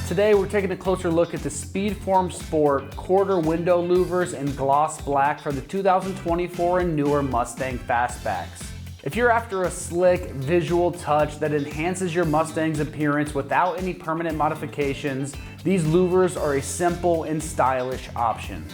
Today we're taking a closer look at the SpeedForm Sport quarter window louvers in gloss black for the 2024 and newer Mustang Fastbacks. If you're after a slick visual touch that enhances your Mustang's appearance without any permanent modifications, these louvers are a simple and stylish option.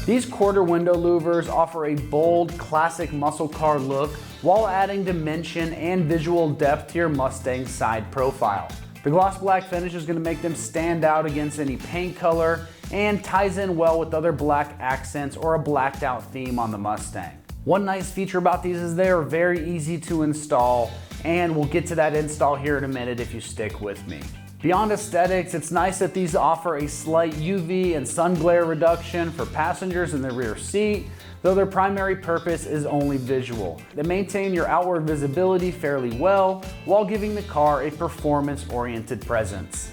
These quarter window louvers offer a bold, classic muscle car look while adding dimension and visual depth to your Mustang's side profile. The gloss black finish is going to make them stand out against any paint color and ties in well with other black accents or a blacked out theme on the Mustang. One nice feature about these is they are very easy to install, and we'll get to that install here in a minute if you stick with me. Beyond aesthetics, it's nice that these offer a slight UV and sun glare reduction for passengers in the rear seat, though their primary purpose is only visual. They maintain your outward visibility fairly well while giving the car a performance-oriented presence.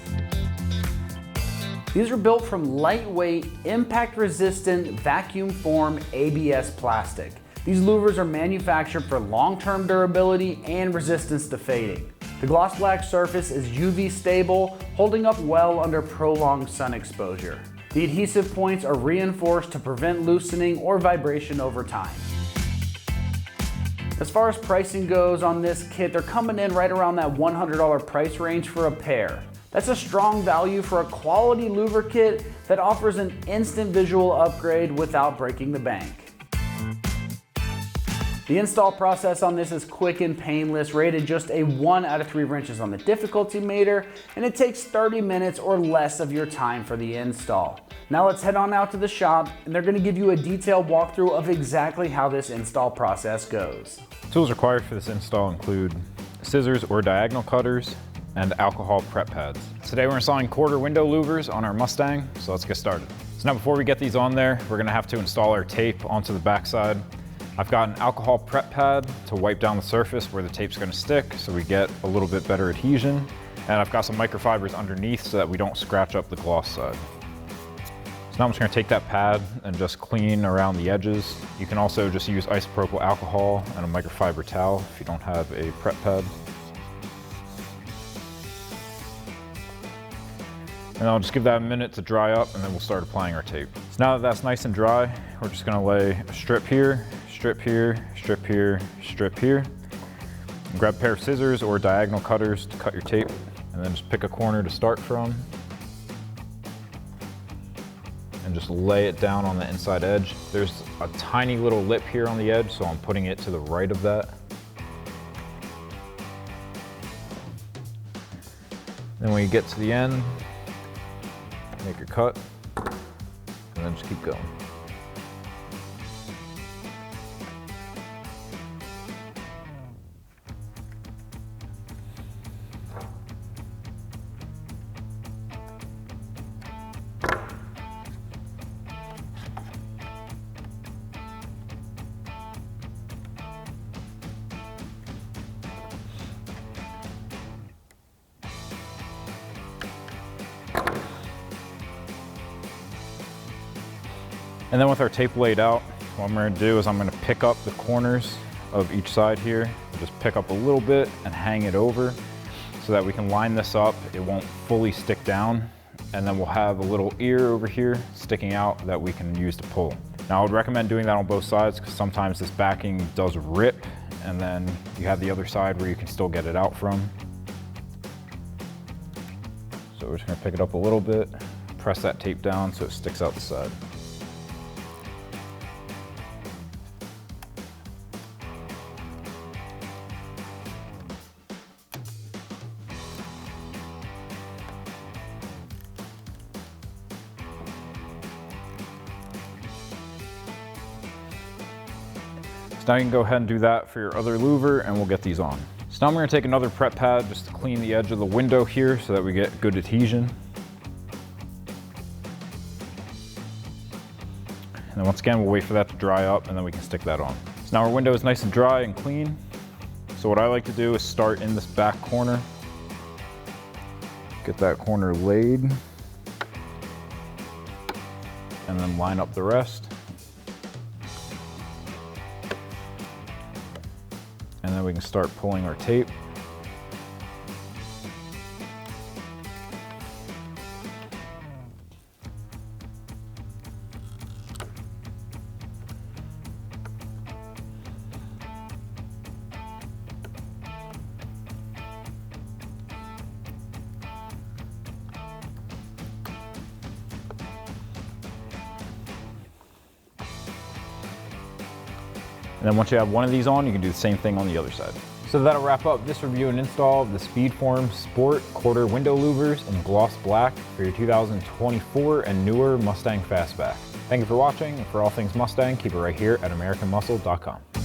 These are built from lightweight, impact-resistant, vacuum-formed ABS plastic. These louvers are manufactured for long-term durability and resistance to fading. The gloss black surface is UV stable, holding up well under prolonged sun exposure. The adhesive points are reinforced to prevent loosening or vibration over time. As far as pricing goes on this kit, they're coming in right around that $100 price range for a pair. That's a strong value for a quality louver kit that offers an instant visual upgrade without breaking the bank. The install process on this is quick and painless, rated just a 1 out of 3 wrenches on the difficulty meter, and it takes 30 minutes or less of your time for the install. Now let's head on out to the shop, and they're going to give you a detailed walkthrough of exactly how this install process goes. Tools required for this install include scissors or diagonal cutters and alcohol prep pads. Today we're installing quarter window louvers on our Mustang, so let's get started. So now before we get these on there, we're going to have to install our tape onto the backside. I've got an alcohol prep pad to wipe down the surface where the tape's going to stick so we get a little bit better adhesion. And I've got some microfibers underneath so that we don't scratch up the gloss side. So now I'm just going to take that pad and just clean around the edges. You can also just use isopropyl alcohol and a microfiber towel if you don't have a prep pad. And I'll just give that a minute to dry up and then we'll start applying our tape. So now that that's nice and dry, we're just going to lay a strip here, strip here, strip here, strip here. And grab a pair of scissors or diagonal cutters to cut your tape, and then just pick a corner to start from. And just lay it down on the inside edge. There's a tiny little lip here on the edge, so I'm putting it to the right of that. Then when you get to the end, make your cut, and then just keep going. And then with our tape laid out, what I'm going to do is I'm going to pick up the corners of each side here, just pick up a little bit and hang it over so that we can line this up. It won't fully stick down, and then we'll have a little ear over here sticking out that we can use to pull. Now I would recommend doing that on both sides because sometimes this backing does rip, and then you have the other side where you can still get it out from. So we're just going to pick it up a little bit, press that tape down so it sticks out the side. So now you can go ahead and do that for your other louver and we'll get these on. So now I'm going to take another prep pad just to clean the edge of the window here so that we get good adhesion. And then once again, we'll wait for that to dry up and then we can stick that on. So now our window is nice and dry and clean. So what I like to do is start in this back corner, get that corner laid, and then line up the rest. And then we can start pulling our tape. And then once you have one of these on, you can do the same thing on the other side. So that'll wrap up this review and install of the SpeedForm Sport quarter window louvers in gloss black for your 2024 and newer Mustang Fastback. Thank you for watching, and for all things Mustang, keep it right here at AmericanMuscle.com.